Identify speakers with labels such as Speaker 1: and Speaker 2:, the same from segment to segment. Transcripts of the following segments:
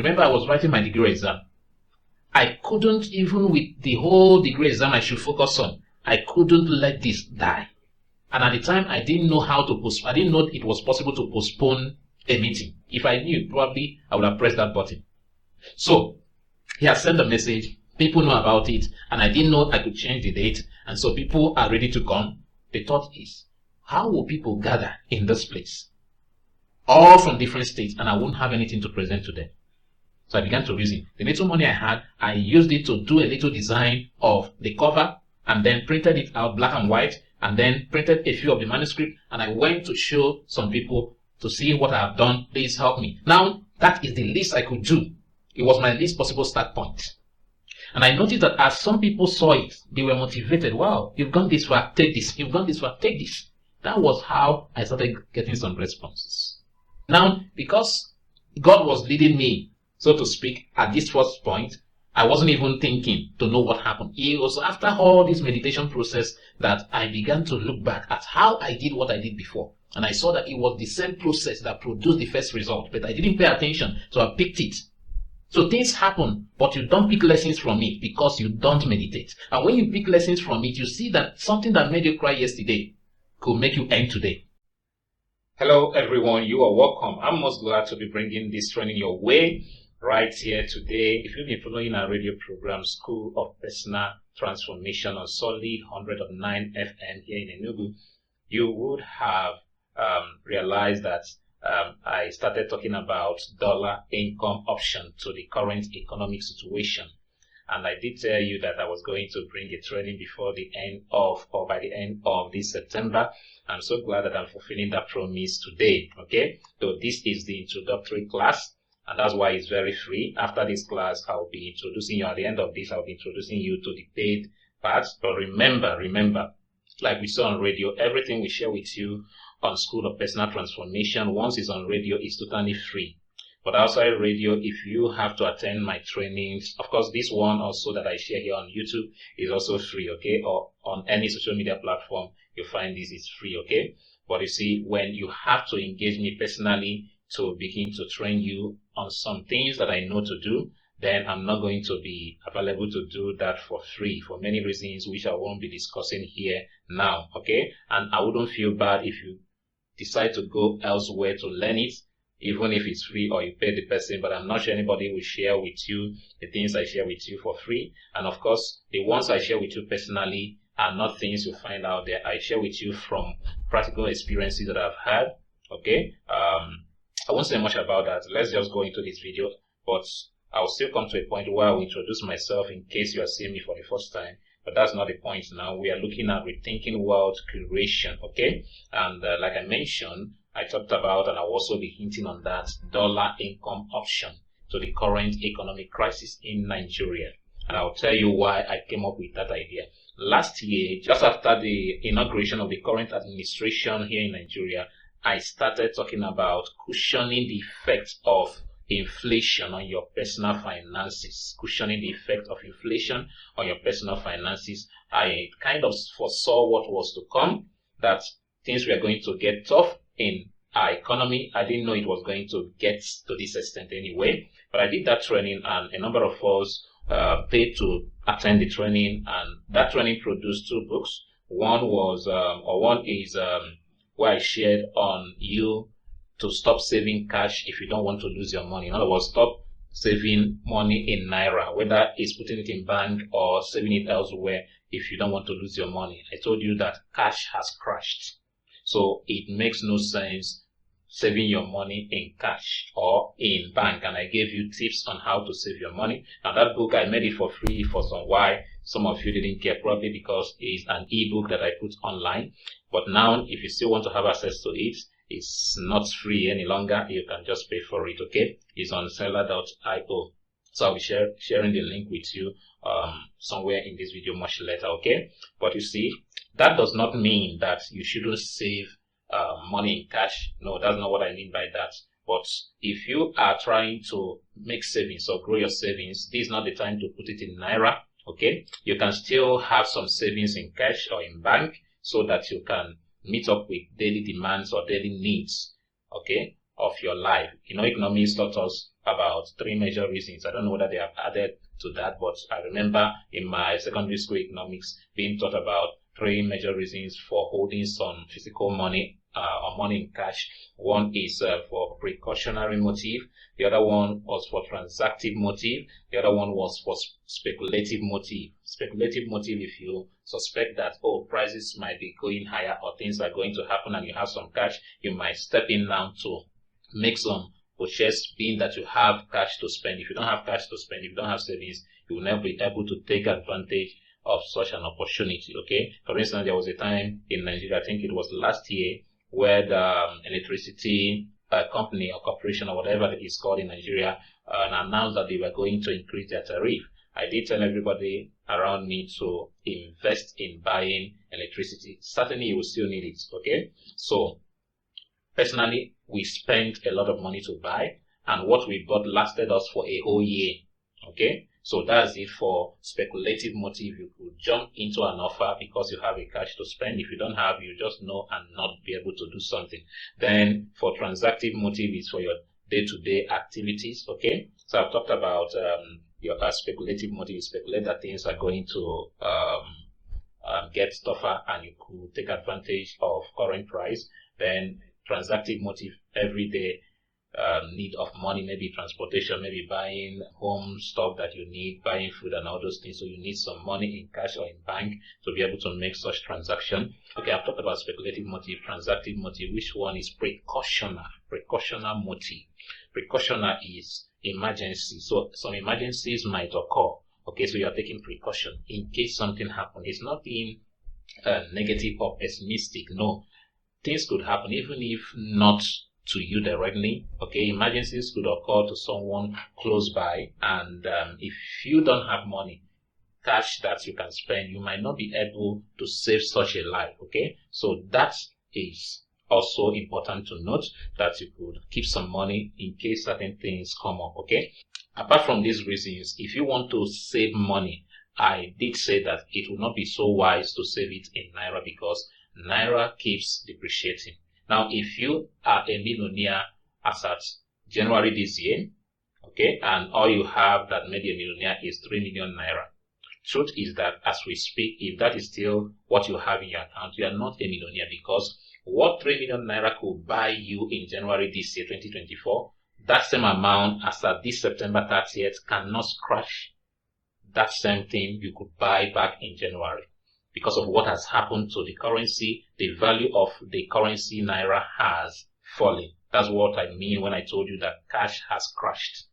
Speaker 1: Remember, I was writing my degree exam. I couldn't, even with the whole degree exam I should focus on, I couldn't let this die. And at the time, I didn't know how to postpone. I didn't know it was possible to postpone a meeting. If I knew, probably I would have pressed that button. So he has sent a message. People know about it, and I didn't know I could change the date. And so people are ready to come. The thought is, how will people gather in this place? All from different states, and I won't have anything to present to them. So I began to reason. The little money I had, I used it to do a little design of the cover, and then printed it out black and white, and then printed a few of the manuscript, and I went to show some people to see what I have done. Please help me. Now, that is the least I could do. It was my least possible start point. And I noticed that as some people saw it, they were motivated. Wow, you've gone this far, take this. You've gone this far, take this. That was how I started getting some responses. Now, because God was leading me, so to speak, at this first point, I wasn't even thinking to know what happened. It was after all this meditation process that I began to look back at how I did what I did before. And I saw that it was the same process that produced the first result, but I didn't pay attention, so I picked it. So things happen, but you don't pick lessons from it because you don't meditate. And when you pick lessons from it, you see that something that made you cry yesterday could make you end today. Hello everyone, you are welcome. I'm most glad to be bringing this training your way right here today. If you've been following our radio program, School of Personal Transformation on Solid 100.9 FM here in Enugu, you would have realized that I started talking about dollar income option to the current economic situation. And I did tell you that I was going to bring a training before the end of, or by the end of this September. I'm so glad that I'm fulfilling that promise today. Okay, so this is the introductory class, and that's why it's very free. After this class, I'll be introducing you. At the end of this, I'll be introducing you to the paid part. But remember, like we saw on radio, everything we share with you on School of Personal Transformation, once it's on radio, it's totally free. But outside radio, if you have to attend my trainings, of course, this one also that I share here on YouTube is also free, okay? Or on any social media platform, you find this is free, okay? But you see, when you have to engage me personally to begin to train you on some things that I know to do, then I'm not going to be available to do that for free for many reasons, which I won't be discussing here now, okay? And I wouldn't feel bad if you decide to go elsewhere to learn it, even if it's free or you pay the person, but I'm not sure anybody will share with you the things I share with you for free. And of course, the ones I share with you personally are not things you find out there. I share with you from practical experiences that I've had, okay? I won't say much about that. Let's just go into this video, but I'll still come to a point where I'll introduce myself in case you are seeing me for the first time. But that's not the point now. We are looking at rethinking wealth creation, okay? And like I mentioned, I talked about, and I'll also be hinting on that, dollar income option to the current economic crisis in Nigeria. And I'll tell you why I came up with that idea. Last year, just after the inauguration of the current administration here in Nigeria, I started talking about cushioning the effect of inflation on your personal finances. Cushioning the effect of inflation on your personal finances. I kind of foresaw what was to come, that things were going to get tough in our economy. I didn't know it was going to get to this extent anyway, but I did that training, and a number of us paid to attend the training, and that training produced two books. One is where I shared on you to stop saving cash if you don't want to lose your money. In other words, stop saving money in Naira, whether it's putting it in bank or saving it elsewhere if you don't want to lose your money. I told you that cash has crashed. So it makes no sense saving your money in cash or in bank. And I gave you tips on how to save your money. Now that book, I made it for free for some while. Some of you didn't care, probably because it's an ebook that I put online. But now, if you still want to have access to it, it's not free any longer. You can just pay for it, okay? It's on seller.io. So I'll be sharing the link with you somewhere in this video much later, okay? But you see, that does not mean that you shouldn't save money in cash. No, that's not what I mean by that. But if you are trying to make savings or grow your savings, this is not the time to put it in Naira, okay? You can still have some savings in cash or in bank so that you can meet up with daily demands or daily needs, okay? of your life. Economics taught us about 3 major reasons. I don't know whether they have added to that, but I remember in my secondary school economics being taught about 3 major reasons for holding some physical money or money in cash. One is for precautionary motive. The other one was for transactive motive. The other one was for speculative motive. Speculative motive, if you suspect that, prices might be going higher or things are going to happen and you have some cash, you might step in now to make some purchase, being that you have cash to spend. If you don't have cash to spend, if you don't have savings, you will never be able to take advantage of such an opportunity. Okay. For instance, there was a time in Nigeria, I think it was last year, where the electricity company or corporation or whatever it is called in Nigeria announced that they were going to increase their tariff. I did tell everybody around me to invest in buying electricity. Certainly, you will still need it. Okay. So, personally, we spent a lot of money to buy, and what we bought lasted us for a whole year. Okay. So that's it for speculative motive. You could jump into an offer because you have a cash to spend. If you don't have, you just know and not be able to do something. Then for transactive motive is for your day-to-day activities. Okay. So I've talked about your speculative motive. You speculate that things are going to get tougher and you could take advantage of current price. Then transactive motive, everyday need of money, maybe transportation, maybe buying home stuff that you need, buying food and all those things. So you need some money in cash or in bank to be able to make such transaction. Okay, I've talked about speculative motive, transactive motive. Which one is precautionary? Precautionary motive. Precautionary is emergency. So some emergencies might occur. Okay, so you are taking precaution in case something happens. It's not being negative or pessimistic. No, things could happen even if not to you directly. Okay, emergencies could occur to someone close by, and if you don't have money, cash that you can spend, you might not be able to save such a life. Okay, so that is also important to note, that you could keep some money in case certain things come up. Okay, apart from these reasons, if you want to save money, I did say that it would not be so wise to save it in Naira because Naira keeps depreciating. Now, if you are a millionaire as at January this year, okay, and all you have that made you a millionaire is 3 million Naira. Truth is that as we speak, if that is still what you have in your account, you are not a millionaire, because what 3 million Naira could buy you in January this year, 2024, that same amount as at this September 30th cannot scratch that same thing you could buy back in January. Because of what has happened to the currency, the value of the currency Naira has fallen. That's what I mean when I told you that cash has crashed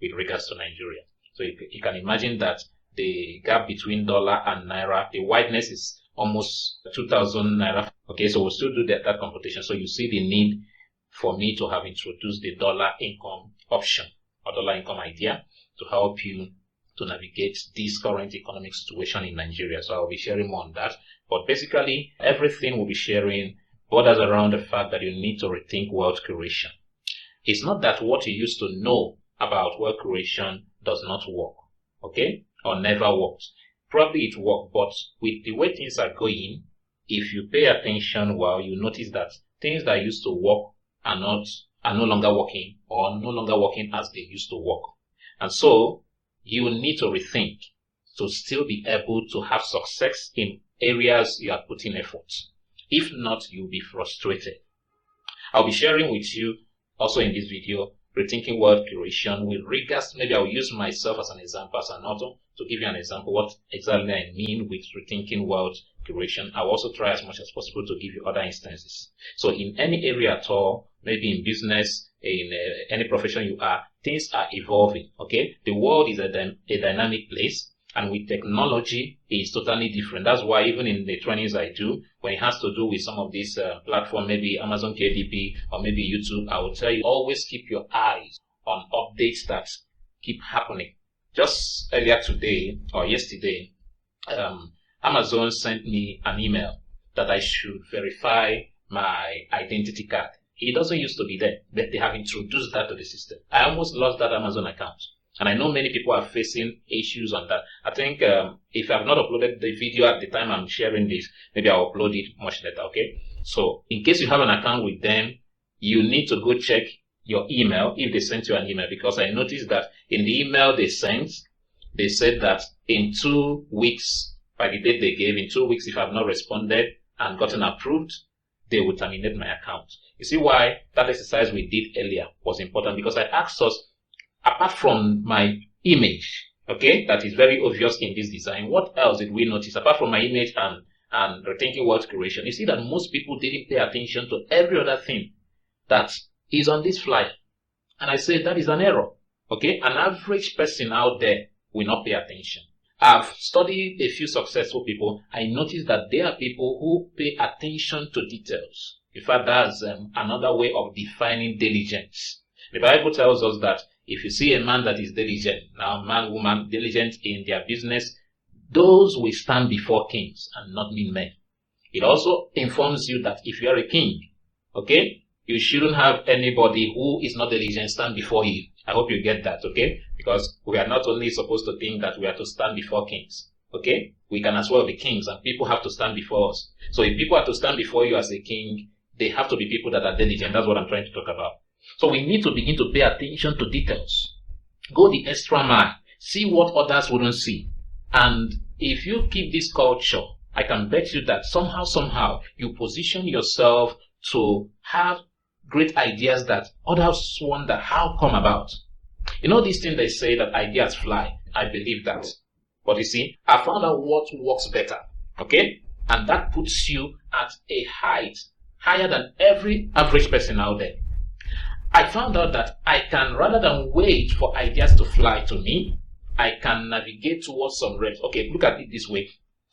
Speaker 1: with regards to Nigeria. So you can imagine that the gap between dollar and Naira, the wideness is almost 2,000 Naira. Okay, so we'll still do that computation. So you see the need for me to have introduced the dollar income option or dollar income idea to help you to navigate this current economic situation in Nigeria. So I'll be sharing more on that. But basically, everything we'll be sharing borders around the fact that you need to rethink wealth creation. It's not that what you used to know about wealth creation does not work, okay, or never worked. Probably it worked, but with the way things are going, if you pay attention well, you notice that things that used to work are no longer working, or no longer working as they used to work. And so you will need to rethink to still be able to have success in areas you are putting effort. If not, you'll be frustrated. I'll be sharing with you also in this video rethinking wealth creation with regards, maybe I'll use myself as an example, as an author, to give you an example what exactly I mean with rethinking wealth creation. I'll also try as much as possible to give you other instances. So in any area at all, maybe in business, in any profession you are, things are evolving, okay? The world is a dynamic place, and with technology, it's totally different. That's why even in the trainings I do, when it has to do with some of these platforms, maybe Amazon KDP or maybe YouTube, I will tell you, always keep your eyes on updates that keep happening. Just earlier today or yesterday, Amazon sent me an email that I should verify my identity card. It doesn't used to be there, but they have introduced that to the system. I almost lost that Amazon account. And I know many people are facing issues on that. I think if I've not uploaded the video at the time I'm sharing this, maybe I'll upload it much later, okay? So in case you have an account with them, you need to go check your email, if they sent you an email, because I noticed that in the email they sent, they said that in 2 weeks, by the date they gave, in 2 weeks, if I've not responded and gotten approved, they will terminate my account. You see why that exercise we did earlier was important, because I asked us, apart from my image, okay, that is very obvious in this design, what else did we notice apart from my image and rethinking world creation? You see that most people didn't pay attention to every other thing that is on this flyer. And I say that is an error. Okay, an average person out there will not pay attention. I've studied a few successful people. I noticed that they are people who pay attention to details. In fact, that's another way of defining diligence. The Bible tells us that if you see a man that is diligent, now man, woman, diligent in their business, those will stand before kings and not mean men. It also informs you that if you are a king, okay, you shouldn't have anybody who is not diligent stand before you. I hope you get that, okay? Because we are not only supposed to think that we are to stand before kings, okay? We can as well be kings, and people have to stand before us. So if people are to stand before you as a king, they have to be people that are diligent. That's what I'm trying to talk about. So we need to begin to pay attention to details. Go the extra mile. See what others wouldn't see. And if you keep this culture, I can bet you that somehow, you position yourself to have great ideas that others wonder how come about. You know this thing they say that ideas fly. I believe that. But you see, I found out what works better. Okay? And that puts you at a height higher than every average person out there. I found out that I can, rather than wait for ideas to fly to me, I can navigate towards some realms. Okay, look at it this way.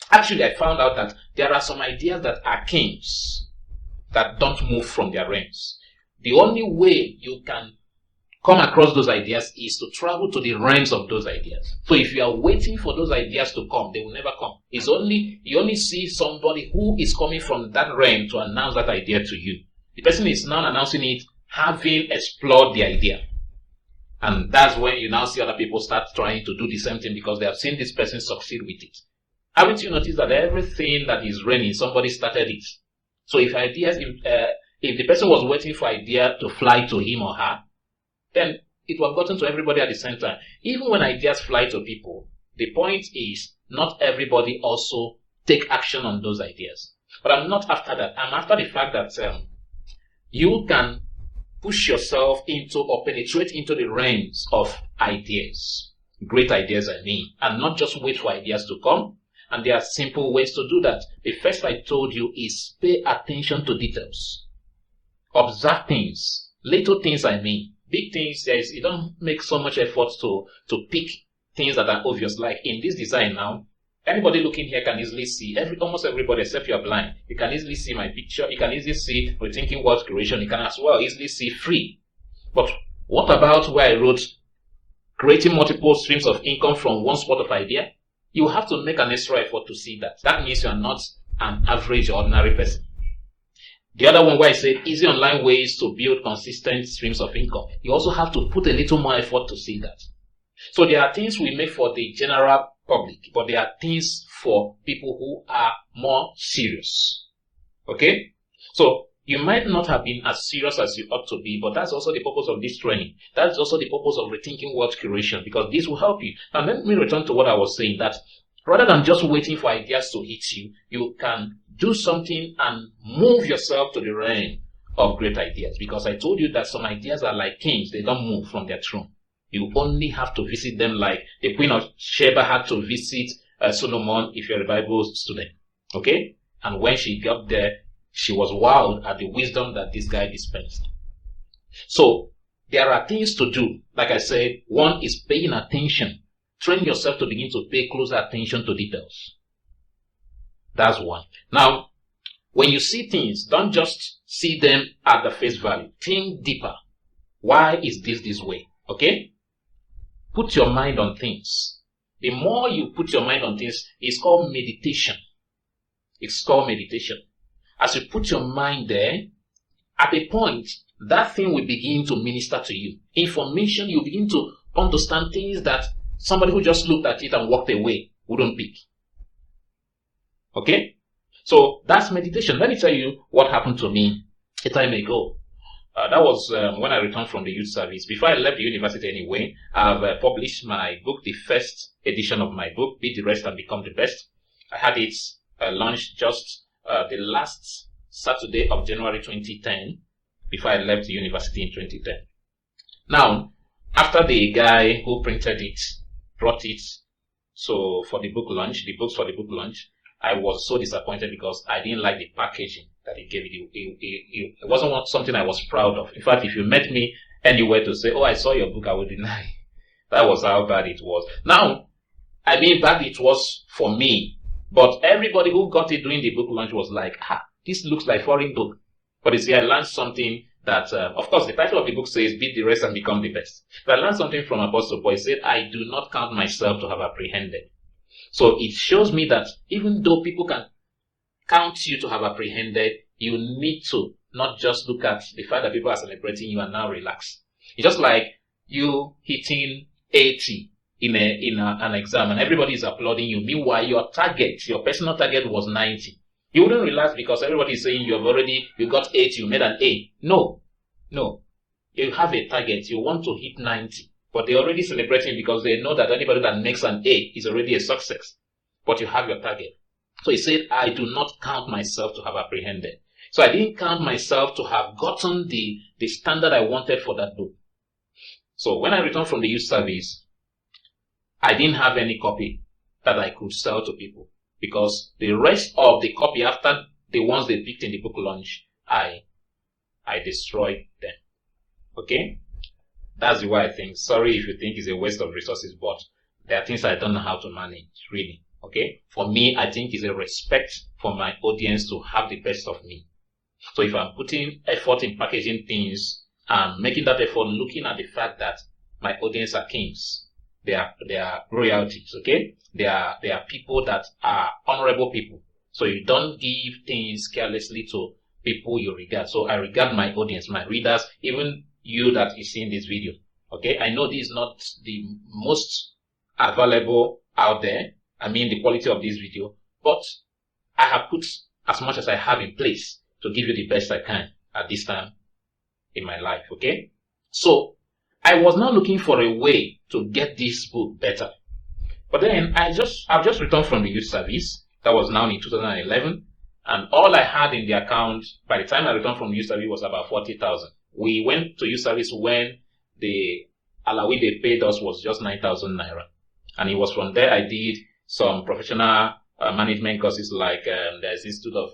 Speaker 1: Actually, I found out that there are some ideas that are kings that don't move from their realms. The only way you can come across those ideas is to travel to the realms of those ideas. So if you are waiting for those ideas to come, they will never come. You only see somebody who is coming from that realm to announce that idea to you. The person is now announcing it having explored the idea. And that's when you now see other people start trying to do the same thing because they have seen this person succeed with it. Haven't you noticed that everything that is reigning, somebody started it? So if the person was waiting for idea to fly to him or her, then it would have gotten to everybody at the same time. Even when ideas fly to people, the point is not everybody also take action on those ideas. But I'm not after that. I'm after the fact that you can push yourself into or penetrate into the realms of ideas. Great ideas, I mean. And not just wait for ideas to come. And there are simple ways to do that. The first I told you is pay attention to details. Observe things. Little things, I mean. Big things, you don't make so much effort to pick things that are obvious. Like in this design now, anybody looking here can easily see, almost everybody except you're blind, you can easily see my picture, you can easily see rethinking world creation, you can as well easily see free. But what about where I wrote creating multiple streams of income from one spot of idea? You have to make an extra effort to see that. That means you are not an average ordinary person. The other one where I said easy online ways to build consistent streams of income. You also have to put a little more effort to see that. So there are things we make for the general public, but there are things for people who are more serious. Okay? So you might not have been as serious as you ought to be, but that's also the purpose of this training. That's also the purpose of rethinking world creation, because this will help you. And let me return to what I was saying, that rather than just waiting for ideas to hit you, you can do something and move yourself to the realm of great ideas. Because I told you that some ideas are like kings, they don't move from their throne. You only have to visit them like the Queen of Sheba had to visit Solomon if you're a Bible student. Okay? And when she got there, she was wowed at the wisdom that this guy dispensed. So, there are things to do. Like I said, one is paying attention. Train yourself to begin to pay closer attention to details. That's one. Now, when you see things, don't just see them at the face value. Think deeper. Why is this way? Okay? Put your mind on things. The more you put your mind on things, it's called meditation. It's called meditation. As you put your mind there, at a point, that thing will begin to minister to you. Information, you begin to understand things that somebody who just looked at it and walked away wouldn't pick. Okay? So that's meditation. Let me tell you what happened to me a time ago. That was when I returned from the youth service. Before I left the university anyway, I've published my book, the first edition of my book, Be the Rest and Become the Best. I had it launched just the last Saturday of January 2010, before I left the university in 2010. Now, after the guy who printed it brought it for the book launch, the books for the book launch, I was so disappointed because I didn't like the packaging that he gave it. It wasn't something I was proud of. In fact, if you met me anywhere to say, oh, I saw your book, I would deny. That was how bad it was. Now, I mean, bad it was for me, but everybody who got it during the book launch was like, this looks like foreign book. But you see, I learned something that, of course, the title of the book says, Beat the Rest and Become the Best. But I learned something from Apostle Paul. He said, I do not count myself to have apprehended. So it shows me that even though people can count you to have apprehended, you need to not just look at the fact that people are celebrating you and now relax. It's just like you hitting 80 in an exam and everybody is applauding you. Meanwhile, your personal target was 90. You wouldn't relax because everybody is saying you got 80, you made an A. No. You have a target. You want to hit 90. But they're already celebrating because they know that anybody that makes an A is already a success. But you have your target. So he said, I do not count myself to have apprehended. So I didn't count myself to have gotten the standard I wanted for that book. So when I returned from the youth service, I didn't have any copy that I could sell to people. Because the rest of the copy after the ones they picked in the book launch, I destroyed them. Okay? That's the way I think. Sorry if you think it's a waste of resources, but there are things I don't know how to manage, really. Okay? For me, I think it's a respect for my audience to have the best of me. So if I'm putting effort in packaging things, I'm making that effort looking at the fact that my audience are kings. They are royalties, okay? They are people that are honorable people. So you don't give things carelessly to people you regard. So I regard my audience, my readers, even you that is seeing this video. Okay, I know this is not the most available out there. I mean the quality of this video, but I have put as much as I have in place to give you the best I can at this time in my life. Okay, so I was now looking for a way to get this book better. But then I've just returned from the youth service. That was now in 2011. And all I had in the account by the time I returned from the youth service was about 40,000. We went to youth service when the alawi they paid us was just 9,000 naira. And it was from there I did some professional management courses like there's Institute of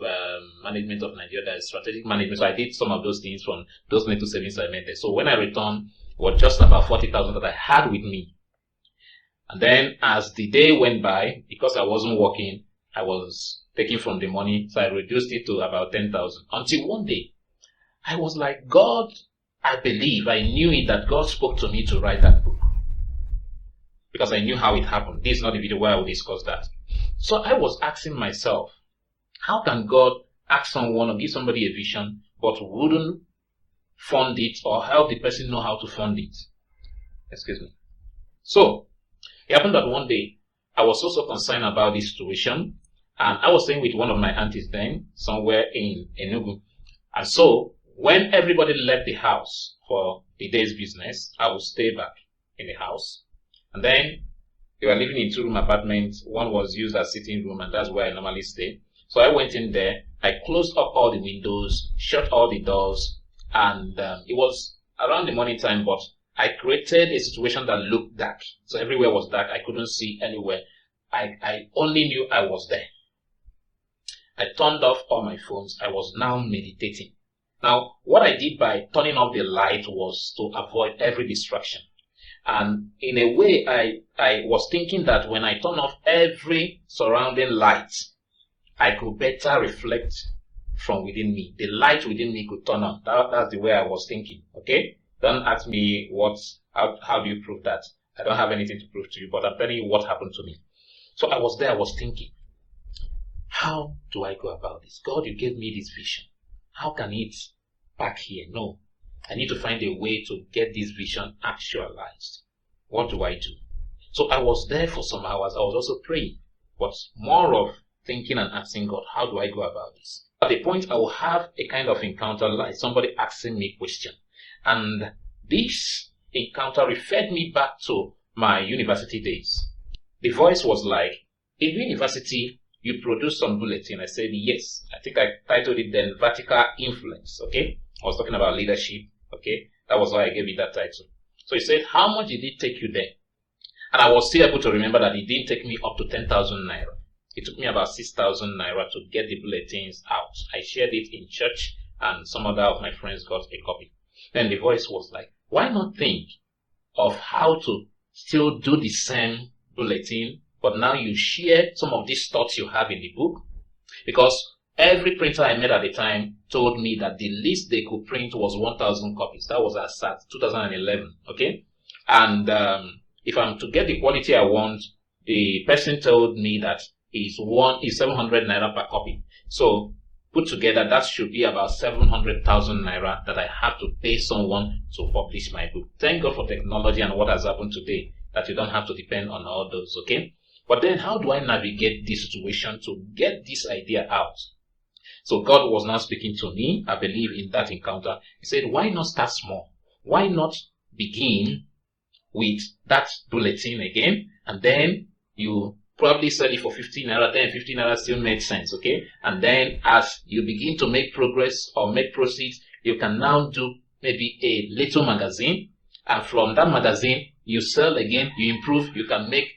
Speaker 1: Management of Nigeria, there's Strategic Management. So I did some of those things from those little savings I made there. So when I returned, it was just about 40,000 that I had with me. And then as the day went by, because I wasn't working, I was taking from the money, so I reduced it to about 10,000. Until one day, I was like, God, I knew it, that God spoke to me to write that book. Because I knew how it happened. This is not the video where I will discuss that. So I was asking myself, how can God ask someone or give somebody a vision, but wouldn't fund it or help the person know how to fund it? Excuse me. So, it happened that one day, I was also concerned about this situation, and I was staying with one of my aunties then, somewhere in Enugu. And so, when everybody left the house for the day's business, I would stay back in the house. And then, they were living in two-room apartments. One was used as sitting room, and that's where I normally stay. So I went in there, I closed up all the windows, shut all the doors, and it was around the morning time, but I created a situation that looked dark. So everywhere was dark. I couldn't see anywhere. I only knew I was there. I turned off all my phones. I was now meditating. Now, what I did by turning off the light was to avoid every distraction. And in a way, I was thinking that when I turn off every surrounding light, I could better reflect from within me. The light within me could turn on. That's the way I was thinking. Okay? Don't ask me how do you prove that? I don't have anything to prove to you, but I'm telling you what happened to me. So I was there, I was thinking, how do I go about this? God, you gave me this vision. How can it pack here? No. I need to find a way to get this vision actualized. What do I do? So I was there for some hours. I was also praying, but more of thinking and asking God, how do I go about this? At a point, I will have a kind of encounter like somebody asking me a question. And this encounter referred me back to my university days. The voice was like, in university, you produce some bulletin. I said, yes. I think I titled it then Vertical Influence. Okay. I was talking about leadership. Okay. That was why I gave it that title. So he said, how much did it take you there? And I was still able to remember that it didn't take me up to 10,000 naira. It took me about 6,000 naira to get the bulletins out. I shared it in church and some other of my friends got a copy. Then the voice was like, why not think of how to still do the same bulletin, but now you share some of these thoughts you have in the book? Because every printer I met at the time told me that the least they could print was 1,000 copies. That was at 2011, okay? And if I'm to get the quality I want, the person told me that is 700 naira per copy. So put together, that should be about 700,000 naira that I have to pay someone to publish my book. Thank God for technology and what has happened today, that you don't have to depend on all those, okay? But then how do I navigate this situation to get this idea out? So God was now speaking to me, I believe, in that encounter. He said, why not start small? Why not begin with that bulletin again, and then you probably sell it for 15 naira, then 15 naira still made sense, okay? And then as you begin to make progress or make proceeds, you can now do maybe a little magazine, and from that magazine, you sell again, you improve, you can make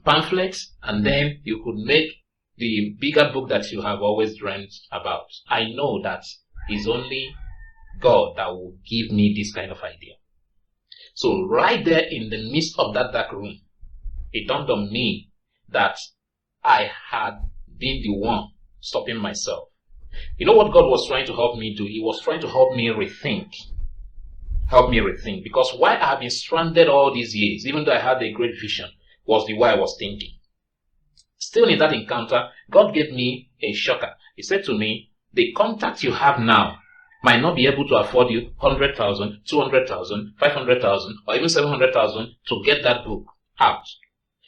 Speaker 1: pamphlets, and then you could make the bigger book that you have always dreamt about. I know that it's only God that will give me this kind of idea. So right there in the midst of that dark room, it dawned on me that I had been the one stopping myself. You know what God was trying to help me do? He was trying to help me rethink. Because why I have been stranded all these years, even though I had a great vision, was the way I was thinking. Still in that encounter, God gave me a shocker. He said to me, the contact you have now might not be able to afford you 100,000, 200,000, 500,000, or even 700,000 to get that book out.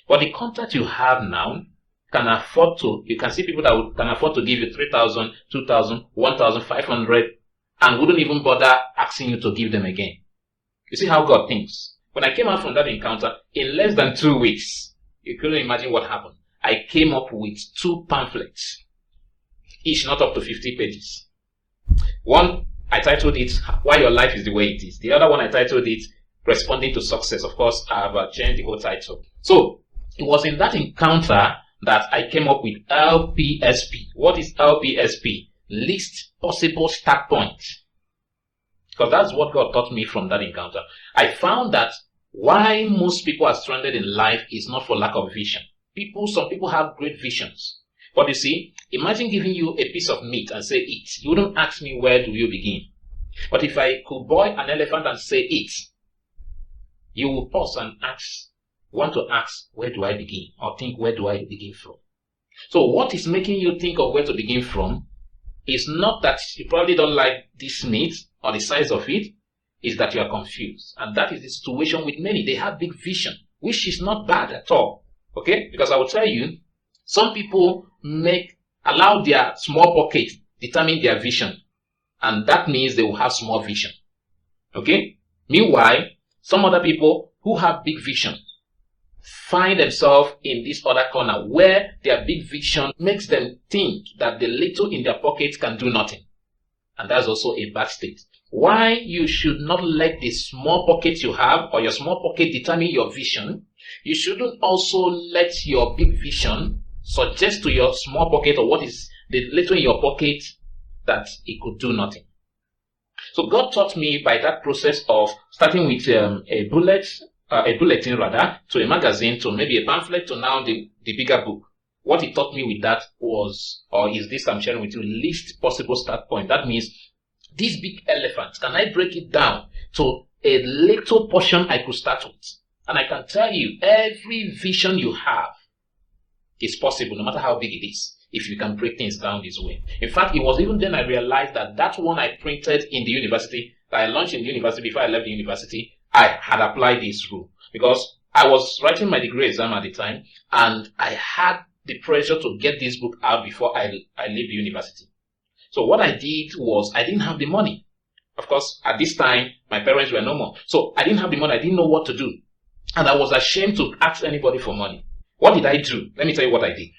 Speaker 1: But the contact you have now can afford to, you can see people that can afford to give you 3,000, 2,000, 1,500 and wouldn't even bother asking you to give them again. You see how God thinks. When I came out from that encounter, in less than 2 weeks, you couldn't imagine what happened. I came up with 2 pamphlets, each not up to 50 pages. One, I titled it, Why Your Life is the Way It Is. The other one, I titled it, Responding to Success. Of course, I have changed the whole title. So, it was in that encounter that I came up with LPSP. What is LPSP? Least Possible Start Point. Because that's what God taught me from that encounter. I found that why most people are stranded in life is not for lack of vision. Some people have great visions. But you see, imagine giving you a piece of meat and say eat. You wouldn't ask me where do you begin. But if I could boil an elephant and say eat, you will pause and want to ask, where do I begin? Or think, where do I begin from? So what is making you think of where to begin from is not that you probably don't like this meat or the size of it, is that you are confused. And that is the situation with many. They have big vision, which is not bad at all. Okay? Because I will tell you, some people allow their small pocket determine their vision. And that means they will have small vision. Okay? Meanwhile, some other people who have big vision find themselves in this other corner where their big vision makes them think that the little in their pockets can do nothing. And that's also a bad state. Why you should not let the small pocket you have or your small pocket determine your vision, you shouldn't also let your big vision suggest to your small pocket or what is the little in your pocket that it could do nothing. So God taught me by that process of starting with a bulletin to a magazine, to maybe a pamphlet, to now the bigger book. What he taught me with that was, or is this I'm sharing with you, least possible start point. That means this big elephant, can I break it down to a little portion I could start with? And I can tell you, every vision you have is possible, no matter how big it is, if you can break things down this way. In fact, it was even then I realized that one I printed in the university, that I launched in the university before I left the university, I had applied this rule. Because I was writing my degree exam at the time, and I had the pressure to get this book out before I leave the university. So what I did was I didn't have the money. Of course, at this time, my parents were no more. So I didn't have the money. I didn't know what to do. And I was ashamed to ask anybody for money. What did I do? Let me tell you what I did.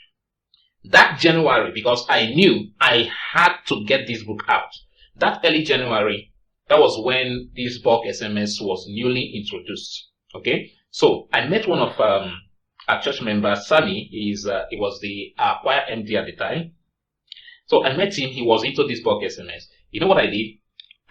Speaker 1: That January, because I knew I had to get this book out. That early January, that was when this bulk SMS was newly introduced. Okay? So I met one of our church members, Sammy. He was the choir MD at the time. So I met him. He was into this bulk SMS. You know what I did?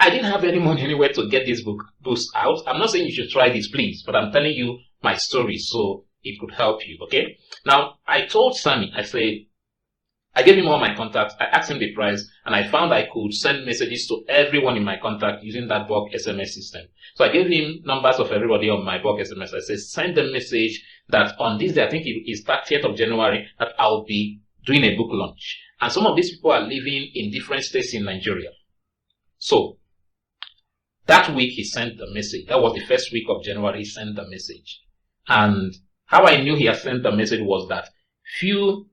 Speaker 1: I didn't have any money anywhere to get this books out. I'm not saying you should try this, please, but I'm telling you my story so it could help you, okay? Now, I told Sammy, I gave him all my contacts, I asked him the price, and I found I could send messages to everyone in my contact using that bulk SMS system. So I gave him numbers of everybody on my bulk SMS. I said, send a message that on this day, I think it is 30th of January, that I'll be doing a book launch. And some of these people are living in different states in Nigeria. So, that week he sent the message. That was the first week of January, he sent the message. And how I knew he had sent the message was that few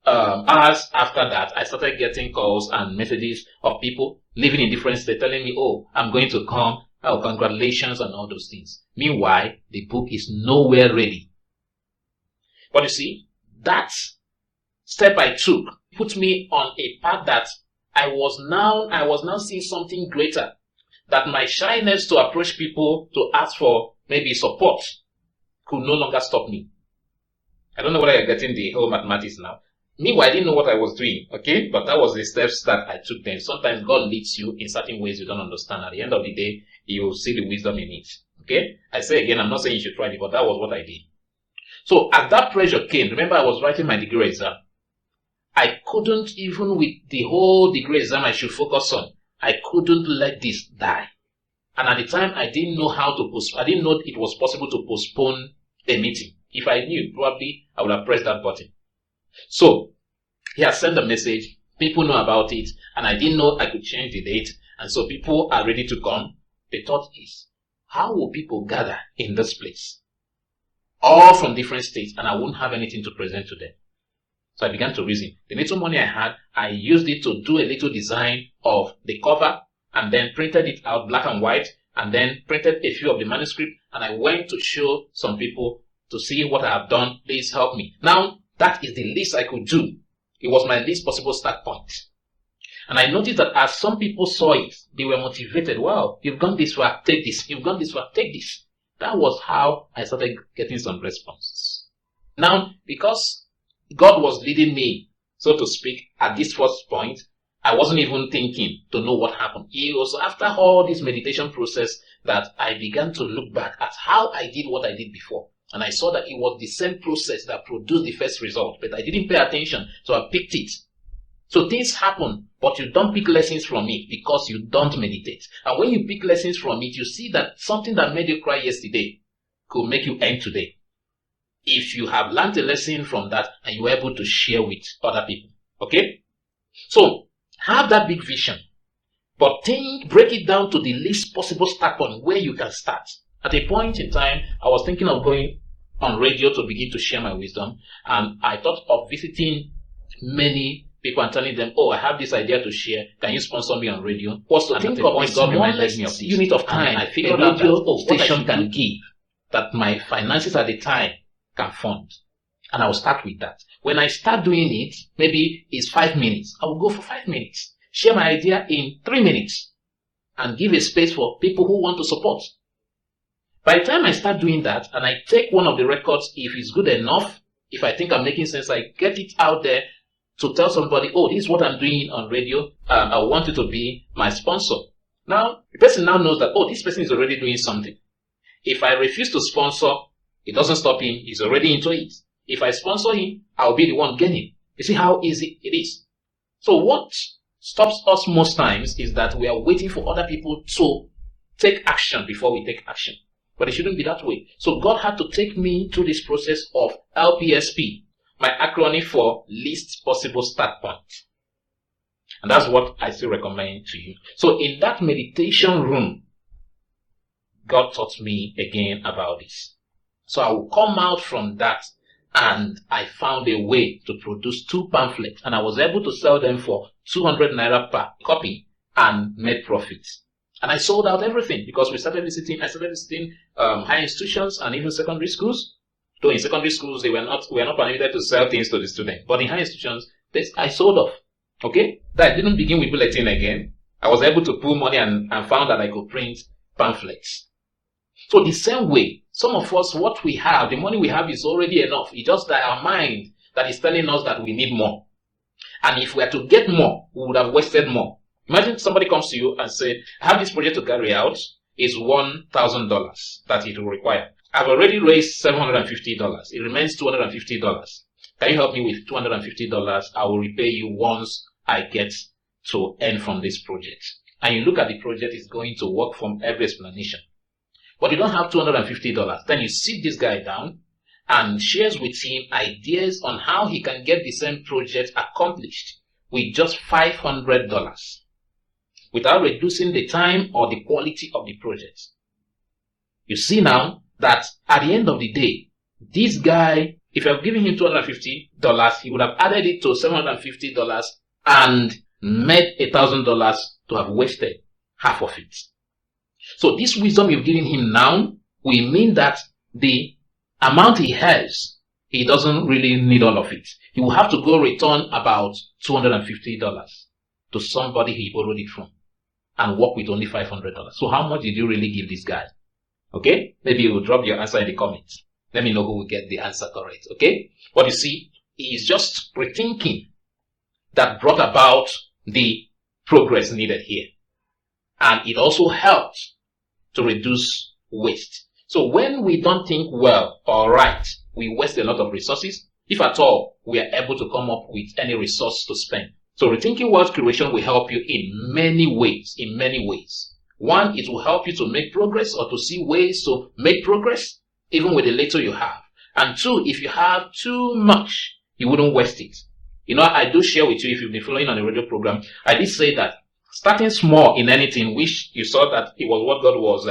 Speaker 1: hours after that, I started getting calls and messages of people living in different states telling me, oh, I'm going to come, oh, congratulations and all those things. Meanwhile, the book is nowhere ready. But you see, that step I took put me on a path that I was now seeing something greater. That my shyness to approach people to ask for maybe support could no longer stop me. I don't know whether you're getting the whole mathematics now. Meanwhile, I didn't know what I was doing, okay? But that was the steps that I took then. Sometimes God leads you in certain ways you don't understand. At the end of the day, you will see the wisdom in it, okay? I say again, I'm not saying you should try it, but that was what I did. So as that pressure came, remember I was writing my degree exam. I couldn't, even with the whole degree exam I should focus on, I couldn't let this die. And at the time, I didn't know I didn't know it was possible to postpone a meeting. If I knew, probably I would have pressed that button. So, he has sent a message, people know about it, and I didn't know I could change the date, and so people are ready to come. The thought is, how will people gather in this place? All from different states, and I won't have anything to present to them. So I began to reason. The little money I had, I used it to do a little design of the cover, and then printed it out black and white, and then printed a few of the manuscript, and I went to show some people to see what I have done. Please help me. Now, that is the least I could do. It was my least possible start point. And I noticed that as some people saw it, they were motivated. Wow, you've gone this far, take this. You've gone this far, take this. That was how I started getting some responses. Now, because God was leading me, so to speak, at this first point, I wasn't even thinking to know what happened. It was after all this meditation process that I began to look back at how I did what I did before. And I saw that it was the same process that produced the first result, but I didn't pay attention, so I picked it. So things happen, but you don't pick lessons from it because you don't meditate. And when you pick lessons from it, you see that something that made you cry yesterday could make you end today. If you have learned a lesson from that and you were able to share with other people. Okay? So, have that big vision, but break it down to the least possible start point where you can start. At a point in time, I was thinking of going on radio to begin to share my wisdom, and I thought of visiting many people and telling them, oh, I have this idea to share, can you sponsor me on radio? Was to think of the smallest unit of time I figured out that station can give, that my finances at the time can fund. And I will start with that. When I start doing it, maybe it's 5 minutes. I will go for 5 minutes. Share my idea in 3 minutes. And give a space for people who want to support. By the time I start doing that, and I take one of the records, if it's good enough, if I think I'm making sense, I get it out there to tell somebody, oh, this is what I'm doing on radio. I want you to be my sponsor. Now, the person now knows that, oh, this person is already doing something. If I refuse to sponsor, it doesn't stop him. He's already into it. If I sponsor him, I'll be the one gaining. You see how easy it is. So what stops us most times is that we are waiting for other people to take action before we take action. But it shouldn't be that way. So God had to take me through this process of LPSP, my acronym for least possible start point. And that's what I still recommend to you. So in that meditation room, God taught me again about this. So I will come out from that And I found a way to produce 2 pamphlets, and I was able to sell them for 200 naira per copy and made profits. And I sold out everything because I started visiting higher institutions and even secondary schools. Though in secondary schools, we were not permitted to sell things to the students. But in higher institutions, I sold off. Okay? That didn't begin with bulletin again. I was able to pull money and found that I could print pamphlets. So the same way, some of us, what we have, the money we have is already enough. It's just that our mind that is telling us that we need more. And if we are to get more, we would have wasted more. Imagine somebody comes to you and says, I have this project to carry out. It's $1,000 that it will require. I've already raised $750. It remains $250. Can you help me with $250? I will repay you once I get to earn from this project. And you look at the project, it's going to work from every explanation. But you don't have $250. Then you sit this guy down and shares with him ideas on how he can get the same project accomplished with just $500 without reducing the time or the quality of the project. You see now that at the end of the day, this guy, if you have given him $250, he would have added it to $750 and made $1,000 to have wasted half of it. So this wisdom you've given him now will mean that the amount he has, he doesn't really need all of it. He will have to go return about $250 to somebody he borrowed it from and work with only $500. So how much did you really give this guy? Okay? Maybe you will drop your answer in the comments. Let me know who will get the answer correct. Okay? What you see is just rethinking that brought about the progress needed here. And it also helps to reduce waste. So when we don't think well or right, we waste a lot of resources. If at all, we are able to come up with any resource to spend. So rethinking wealth creation will help you in many ways, One, it will help you to make progress or to see ways to make progress, even with the little you have. And two, if you have too much, you wouldn't waste it. You know, I do share with you, if you've been following on the radio program, I did say that starting small in anything, which you saw that it was what God was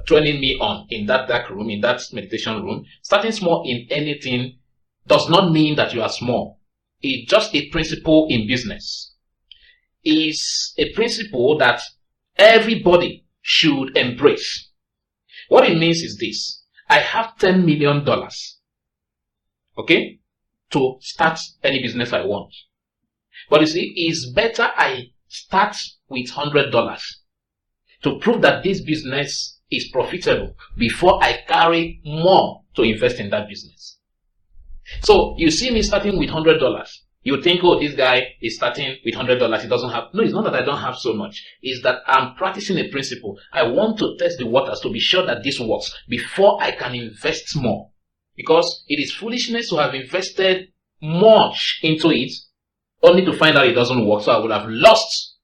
Speaker 1: training me on in that dark room, in that meditation room. Starting small in anything does not mean that you are small. It's just a principle in business. It's a principle that everybody should embrace. What it means is this. I have $10 million, okay, to start any business I want. But you see, it's better I start with $100 to prove that this business is profitable before I carry more to invest in that business. So you see me starting with $100. You think, oh, this guy is starting with $100. He doesn't have. No, it's not that I don't have so much. It's that I'm practicing a principle. I want to test the waters to be sure that this works before I can invest more. Because it is foolishness to have invested much into it only to find out it doesn't work. So I would have lost.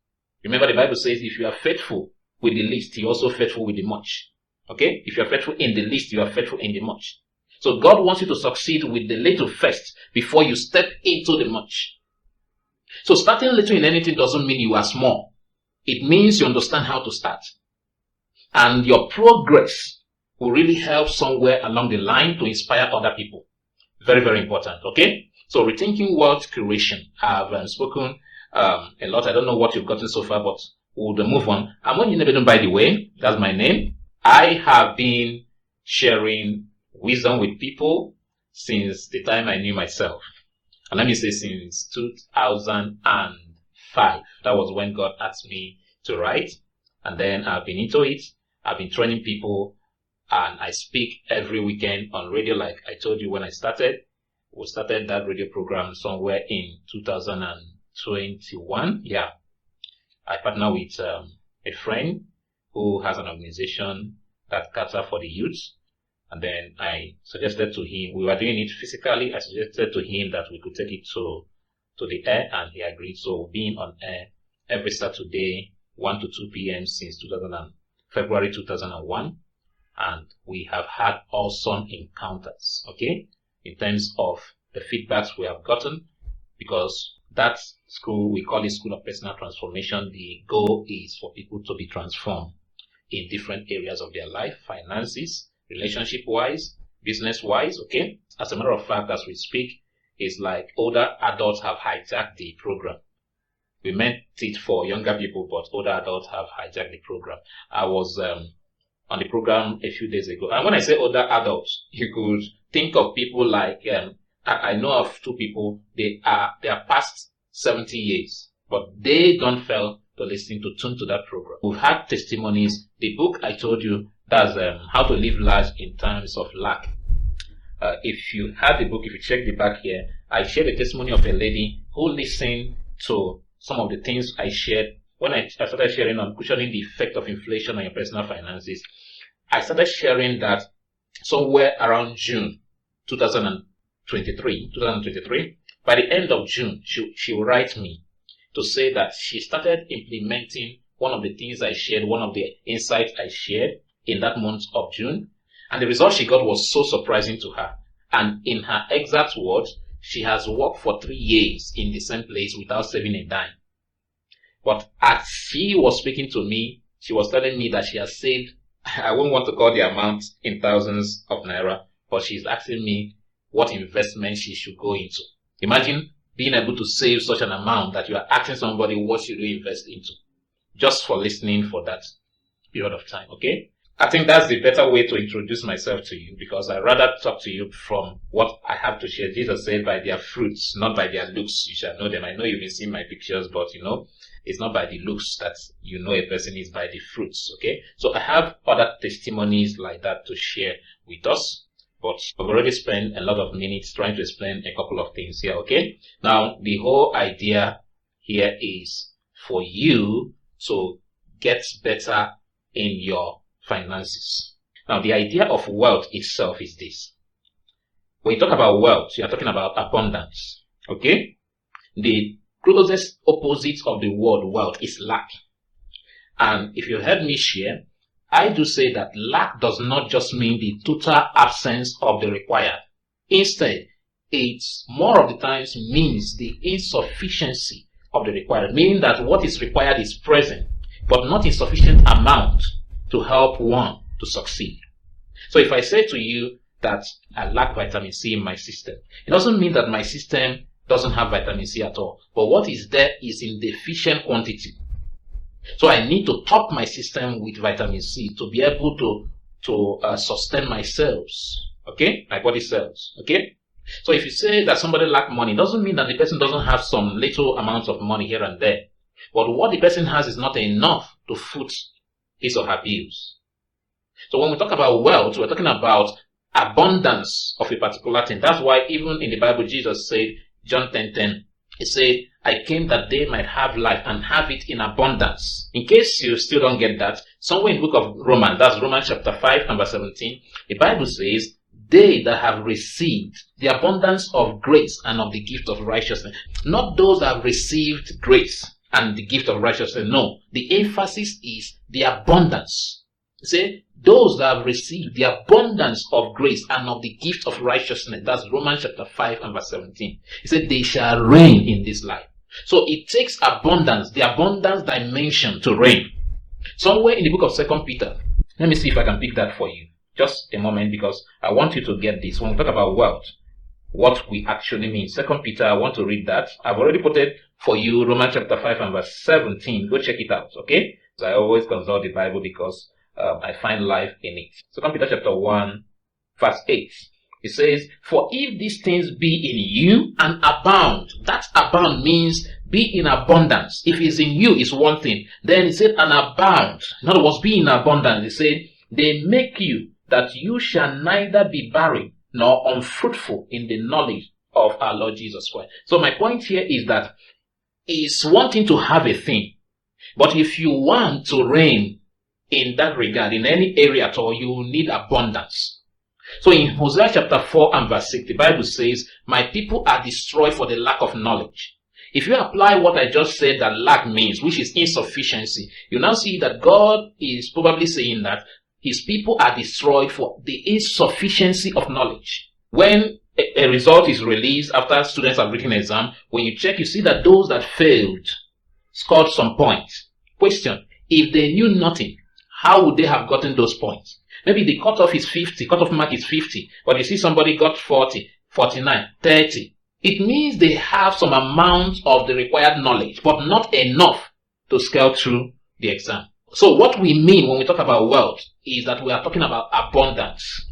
Speaker 1: Remember, the Bible says if you are faithful with the least, you're also faithful with the much. Okay? If you're faithful in the least, you are faithful in the much. So God wants you to succeed with the little first before you step into the much. So starting little in anything doesn't mean you are small. It means you understand how to start. And your progress will really help somewhere along the line to inspire other people. Very, very important. Okay? So rethinking wealth creation. I've spoken a lot. I don't know what you've gotten so far, but we'll move on. I'm Onyenebedun, by the way. That's my name. I have been sharing wisdom with people since the time I knew myself. And let me say since 2005. That was when God asked me to write. And then I've been into it. I've been training people. And I speak every weekend on radio like I told you when I started. We started that radio program somewhere in 2021. Yeah. I partner with a friend who has an organization that caters for the youth. And then I suggested to him, we were doing it physically, I suggested to him that we could take it to the air, and he agreed. So being on air every Saturday, 1 to 2 p.m. since February 2001. And we have had awesome encounters, okay, in terms of the feedbacks we have gotten, because that school, we call it School of Personal Transformation. The goal is for people to be transformed in different areas of their life, finances, relationship-wise, business-wise, okay? As a matter of fact, as we speak, it's like older adults have hijacked the program. We meant it for younger people, but older adults have hijacked the program. I was on the program a few days ago, and when I say older adults, you could think of people like I know of two people. They are past 70 years, but they don't fail to listen to tune to that program. We've had testimonies. The book I told you, that's How to Live Large in Times of Lack. If you had the book, if you check the back here, I shared a testimony of a lady who listened to some of the things I shared when I started sharing on cushioning the effect of inflation on your personal finances. I started sharing that somewhere around June 2023, by the end of June, she will write me to say that she started implementing one of the things I shared, one of the insights I shared in that month of June. And the result she got was so surprising to her. And in her exact words, she has worked for 3 years in the same place without saving a dime. But as she was speaking to me, she was telling me that she has saved, I won't want to call the amount in thousands of naira, but she's asking me what investment she should go into. Imagine being able to save such an amount that you are asking somebody what should you invest into, just for listening for that period of time, okay? I think that's the better way to introduce myself to you, because I'd rather talk to you from what I have to share. Jesus said, by their fruits, not by their looks, you shall know them. I know you've been seeing my pictures, but it's not by the looks that you know a person, is by the fruits, okay? So I have other testimonies like that to share with us, but I've already spent a lot of minutes trying to explain a couple of things here, okay? Now, the whole idea here is for you to get better in your finances. Now, the idea of wealth itself is this. When you talk about wealth, you are talking about abundance, okay? The closest opposite of the word wealth is lack. And if you heard me share, I do say that lack does not just mean the total absence of the required. Instead, it more of the times means the insufficiency of the required, meaning that what is required is present, but not in sufficient amount to help one to succeed. So if I say to you that I lack vitamin C in my system, it doesn't mean that my system doesn't have vitamin C at all, but what is there is in deficient quantity. So I need to top my system with vitamin C to be able to sustain my cells, okay, my body cells, okay. So if you say that somebody lacks money, it doesn't mean that the person doesn't have some little amounts of money here and there, but what the person has is not enough to foot his or her bills. So when we talk about wealth, we're talking about abundance of a particular thing. That's why even in the Bible, Jesus said, John 10:10, he said, I came that they might have life and have it in abundance. In case you still don't get that, somewhere in the book of Romans, that's Romans chapter 5 and verse 17, the Bible says, they that have received the abundance of grace and of the gift of righteousness. Not those that have received grace and the gift of righteousness. No, the emphasis is the abundance. Say, those that have received the abundance of grace and of the gift of righteousness. That's Romans chapter 5 and verse 17. He said, they shall reign in this life. So it takes abundance, the abundance dimension to reign. Somewhere in the book of 2 Peter, let me see if I can pick that for you. Just a moment, because I want you to get this. When we talk about wealth, what we actually mean. 2 Peter, I want to read that. I've already put it for you, Romans chapter 5 and verse 17. Go check it out, okay? So I always consult the Bible because I find life in it. 2 Peter chapter 1, verse 8. It says, for if these things be in you and abound, that abound means be in abundance. If it's in you, it's one thing. Then it said, and abound. In other words, be in abundance. It said, they make you that you shall neither be barren nor unfruitful in the knowledge of our Lord Jesus Christ. So my point here is that it's one thing to have a thing, but if you want to reign in that regard, in any area at all, you will need abundance. So in Hosea chapter 4 and verse 6, the Bible says, my people are destroyed for the lack of knowledge. If you apply what I just said that lack means, which is insufficiency, you now see that God is probably saying that his people are destroyed for the insufficiency of knowledge. When a result is released after students have written an exam, when you check, you see that those that failed scored some points. Question, if they knew nothing, how would they have gotten those points? Maybe the cutoff is 50, cutoff mark is 50, but you see somebody got 40, 49, 30. It means they have some amount of the required knowledge, but not enough to scale through the exam. So what we mean when we talk about wealth is that we are talking about abundance.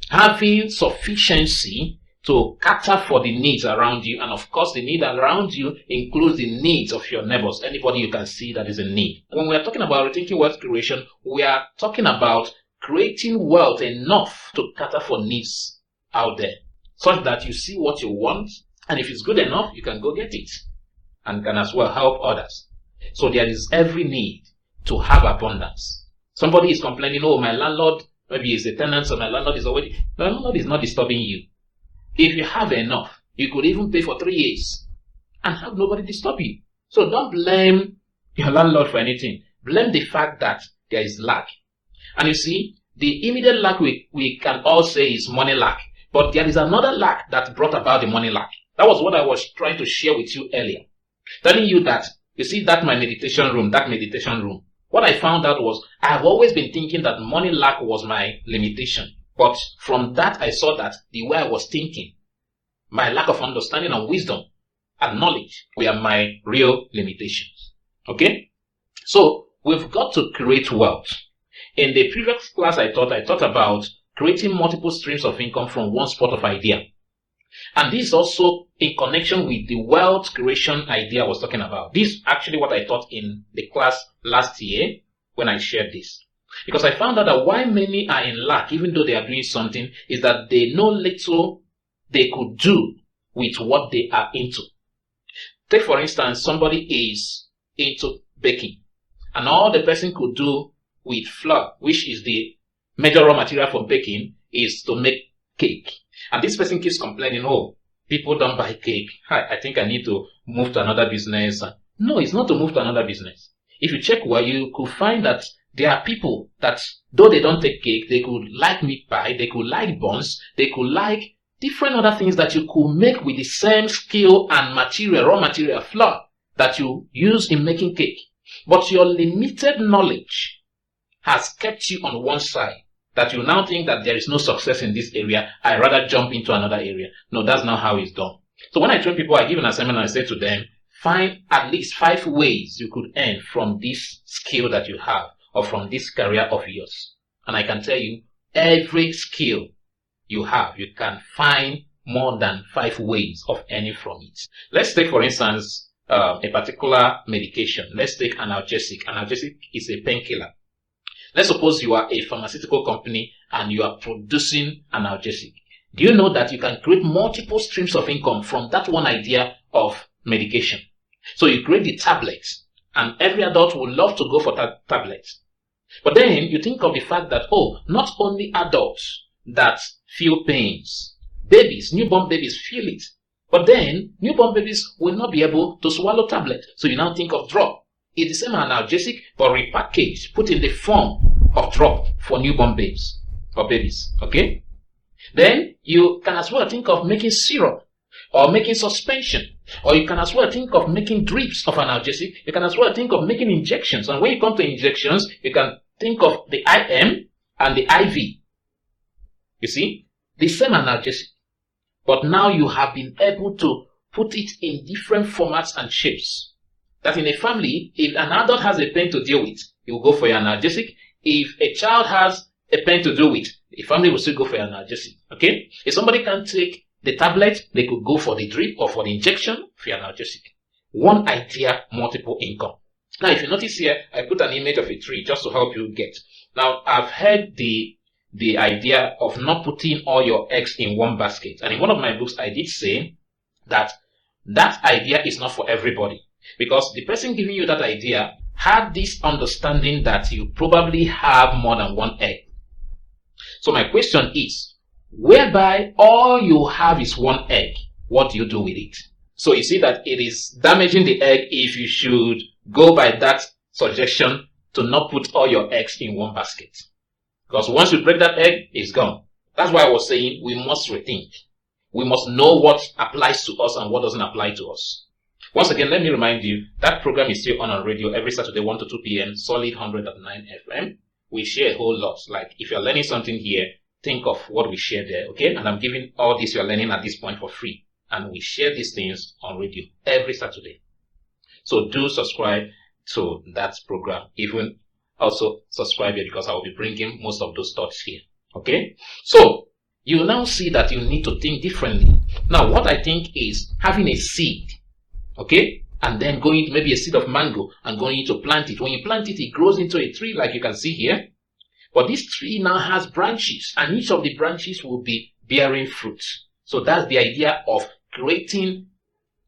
Speaker 1: Having sufficiency to cater for the needs around you. And of course, the need around you includes the needs of your neighbors, anybody you can see that is in need. When we are talking about rethinking wealth creation, we are talking about creating wealth enough to cater for needs out there, such that you see what you want, and if it's good enough, you can go get it and can as well help others. So there is every need to have abundance. Somebody is complaining, oh, my landlord, maybe is a tenant, so my landlord is not disturbing you. If you have enough, you could even pay for 3 years and have nobody disturb you. So don't blame your landlord for anything. Blame the fact that there is lack. And you see, the immediate lack we can all say is money lack. But there is another lack that brought about the money lack. That was what I was trying to share with you earlier. Telling you that, you see that meditation room. What I found out was, I've always been thinking that money lack was my limitation. But from that, I saw that the way I was thinking, my lack of understanding and wisdom and knowledge were my real limitations. Okay? So, we've got to create wealth. In the previous class I taught about creating multiple streams of income from one spot of idea. And this is also in connection with the wealth creation idea I was talking about. This is actually what I taught in the class last year when I shared this. Because I found out that why many are in lack, even though they are doing something, is that they know little they could do with what they are into. Take for instance, somebody is into baking, and all the person could do with flour, which is the major raw material for baking, is to make cake. And this person keeps complaining, oh, people don't buy cake. I think I need to move to another business. No, it's not to move to another business. If you check well, you could find that there are people that, though they don't take cake, they could like meat pie, they could like buns, they could like different other things that you could make with the same skill and material, raw material, flour, that you use in making cake. But your limited knowledge has kept you on one side, that you now think that there is no success in this area, I rather jump into another area. No, that's not how it's done. So when I train people, I give an assignment and I say to them, find at least 5 ways you could earn from this skill that you have, or from this career of yours. And I can tell you, every skill you have, you can find more than 5 ways of earning from it. Let's take, for instance, a particular medication. Let's take analgesic. Analgesic is a painkiller. Let's suppose you are a pharmaceutical company and you are producing analgesic. Do you know that you can create multiple streams of income from that one idea of medication? So you create the tablets, and every adult would love to go for tablets. But then you think of the fact that, oh, not only adults that feel pains, babies, newborn babies feel it. But then newborn babies will not be able to swallow tablets. So you now think of drop. It's the same analgesic, but repackaged, put in the form of drop for newborn babes or babies. Okay? Then you can as well think of making syrup, or making suspension, or you can as well think of making drips of analgesic. You can as well think of making injections. And when you come to injections, you can think of the IM and the IV. You see, the same analgesic, but now you have been able to put it in different formats and shapes. That in a family, if an adult has a pain to deal with, he will go for an analgesic. If a child has a pain to deal with, the family will still go for an analgesic. Okay? If somebody can't take the tablet, they could go for the drip or for the injection for analgesic. One idea, multiple income. Now, if you notice here, I put an image of a tree just to help you get. Now, I've heard the idea of not putting all your eggs in one basket. And in one of my books, I did say that that idea is not for everybody. Because the person giving you that idea had this understanding that you probably have more than one egg. So my question is, whereby all you have is one egg, what do you do with it? So you see that it is damaging the egg if you should go by that suggestion to not put all your eggs in one basket. Because once you break that egg, it's gone. That's why I was saying we must rethink. We must know what applies to us and what doesn't apply to us. Once again, let me remind you, that program is still on radio every Saturday, 1 to 2 p.m., solid 100.9 FM. we share a whole lot. Like if you're learning something here, think of what we share there, okay? And I'm giving all this you're learning at this point for free. And we share these things on radio every Saturday. So do subscribe to that program. Even also subscribe here because I will be bringing most of those thoughts here, okay? So you now see that you need to think differently. Now, what I think is having a seed, okay? And then going, maybe a seed of mango, and going to plant it. When you plant it, it grows into a tree like you can see here. But this tree now has branches, and each of the branches will be bearing fruit. So that's the idea of creating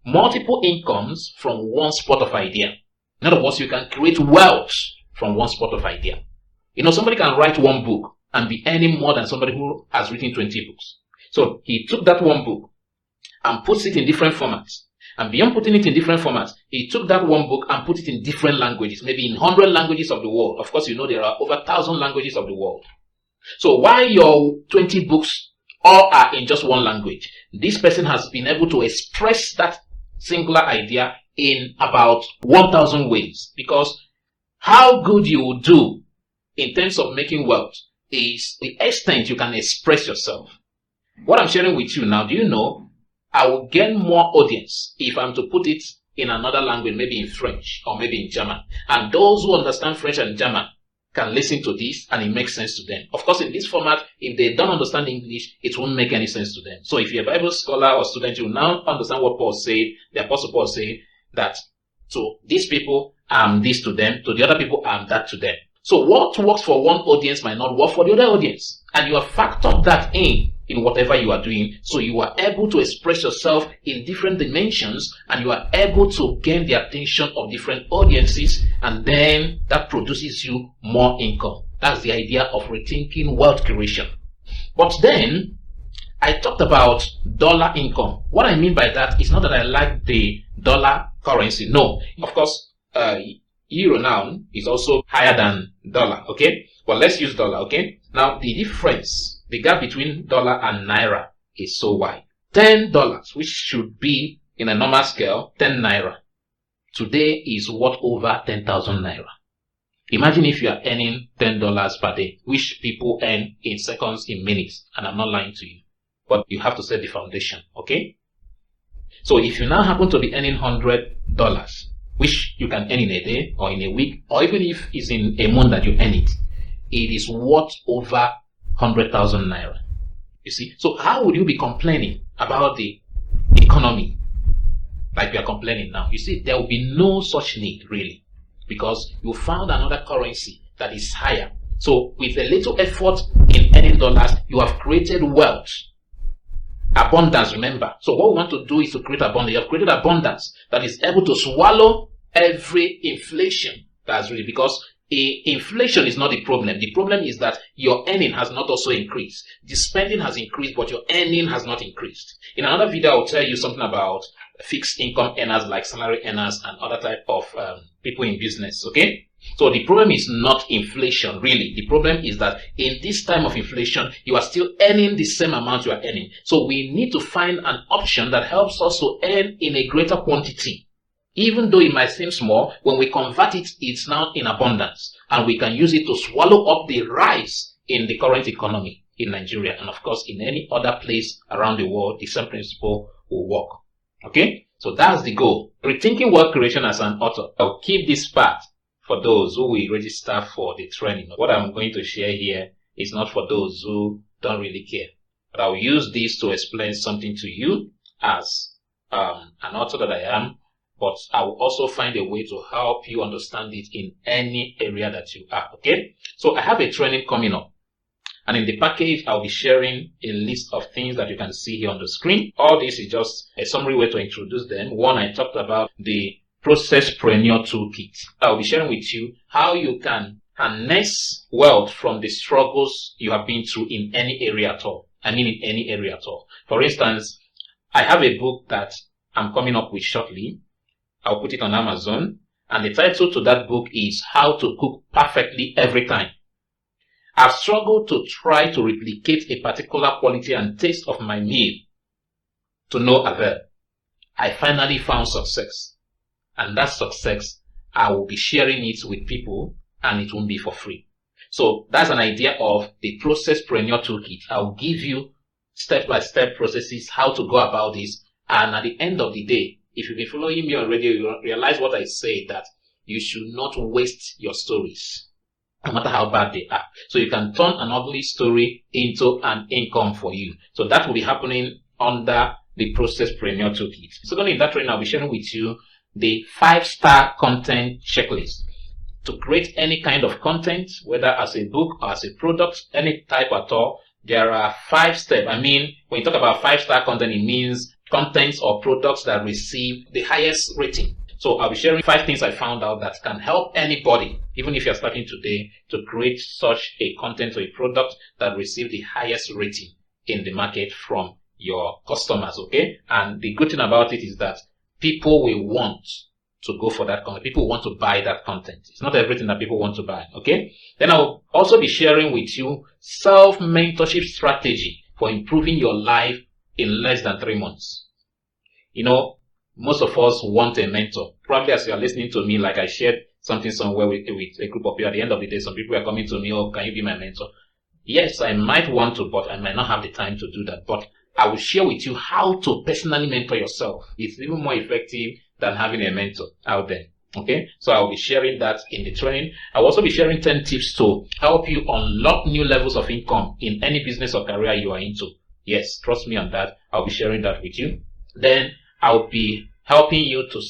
Speaker 1: multiple incomes from one spot of idea. In other words, you can create wealth from one spot of idea. You know, somebody can write one book and be earning more than somebody who has written 20 books. So he took that one book and puts it in different formats. And beyond putting it in different formats, he took that one book and put it in different languages, maybe in 100 languages of the world. Of course, you know there are over 1,000 languages of the world. So while your 20 books all are in just one language, this person has been able to express that singular idea in about 1,000 ways. Because how good you will do in terms of making wealth is the extent you can express yourself. What I'm sharing with you now, do you know, I will gain more audience if I'm to put it in another language, maybe in French or maybe in German. And those who understand French and German can listen to this and it makes sense to them. Of course, in this format, if they don't understand English, it won't make any sense to them. So if you're a Bible scholar or student, you will now understand what Paul said, the Apostle Paul said, that to these people, I'm this to them, to the other people, I'm that to them. So what works for one audience might not work for the other audience. And you have factored that in whatever you are doing. So you are able to express yourself in different dimensions and you are able to gain the attention of different audiences, and then that produces you more income. That's the idea of rethinking wealth creation. But then I talked about dollar income. What I mean by that is not that I like the dollar currency. No, of course, euro now is also higher than dollar, okay? But let's use dollar, okay? Now, the difference, the gap between dollar and naira is so wide. $10, which should be in a normal scale, 10 naira, today is worth over 10,000 naira. Imagine if you are earning $10 per day, which people earn in seconds, in minutes, and I'm not lying to you. But you have to set the foundation, okay? So if you now happen to be earning $100, which you can earn in a day or in a week, or even if it's in a month that you earn it, it is worth over 100,000 naira. You see? So how would you be complaining about the economy like we are complaining now? You see, there will be no such need really, because you found another currency that is higher. So with a little effort in earning dollars, you have created wealth. Abundance, remember. So what we want to do is to create abundance. You have created abundance that is able to swallow every inflation. That's really because inflation is not the problem. The problem is that your earning has not also increased. The spending has increased, but your earning has not increased. In another video, I'll tell you something about fixed income earners like salary earners and other type of people in business, okay? So the problem is not inflation, really. The problem is that in this time of inflation, you are still earning the same amount you are earning. So we need to find an option that helps us to earn in a greater quantity. Even though it might seem small, when we convert it, it's now in abundance. And we can use it to swallow up the rise in the current economy in Nigeria. And of course, in any other place around the world, the same principle will work. Okay? So that's the goal. Rethinking wealth creation as an author. I'll keep this part for those who will register for the training. What I'm going to share here is not for those who don't really care. But I'll use this to explain something to you as an author that I am. But I will also find a way to help you understand it in any area that you are. Okay? So I have a training coming up. And in the package, I'll be sharing a list of things that you can see here on the screen. All this is just a summary way to introduce them. One, I talked about the Processpreneur Toolkit. I'll be sharing with you how you can harness wealth from the struggles you have been through in any area at all. I mean in any area at all. For instance, I have a book that I'm coming up with shortly. I'll put it on Amazon. And the title to that book is How to Cook Perfectly Every Time. I've struggled to try to replicate a particular quality and taste of my meal to no avail. I finally found success. And that success, I will be sharing it with people and it won't be for free. So that's an idea of the processpreneur toolkit. I'll give you step-by-step processes, how to go about this. And at the end of the day, if you've been following me on radio, you realize what I say, that you should not waste your stories, no matter how bad they are. So you can turn an ugly story into an income for you. So that will be happening under the processpreneur toolkit. Secondly, in that training, I'll be sharing with you the 5-star content checklist. To create any kind of content, whether as a book or as a product, any type at all, there are 5 steps. I mean, when you talk about 5-star content, it means contents or products that receive the highest rating. So I'll be sharing 5 things I found out that can help anybody, even if you're starting today, to create such a content or a product that receive the highest rating in the market from your customers, okay? And the good thing about it is that people will want to go for that content. People want to buy that content. It's not everything that people want to buy, okay? Then I'll also be sharing with you self-mentorship strategy for improving your life in less than 3 months. You know, most of us want a mentor. Probably as you are listening to me, like I shared something somewhere with a group of people, at the end of the day, some people are coming to me, oh, can you be my mentor? Yes, I might want to, but I might not have the time to do that. But I will share with you how to personally mentor yourself. It's even more effective than having a mentor out there. Okay, so I'll be sharing that in the training. I'll also be sharing 10 tips to help you unlock new levels of income in any business or career you are into. Yes, trust me on that. I'll be sharing that with you. Then I'll be helping you to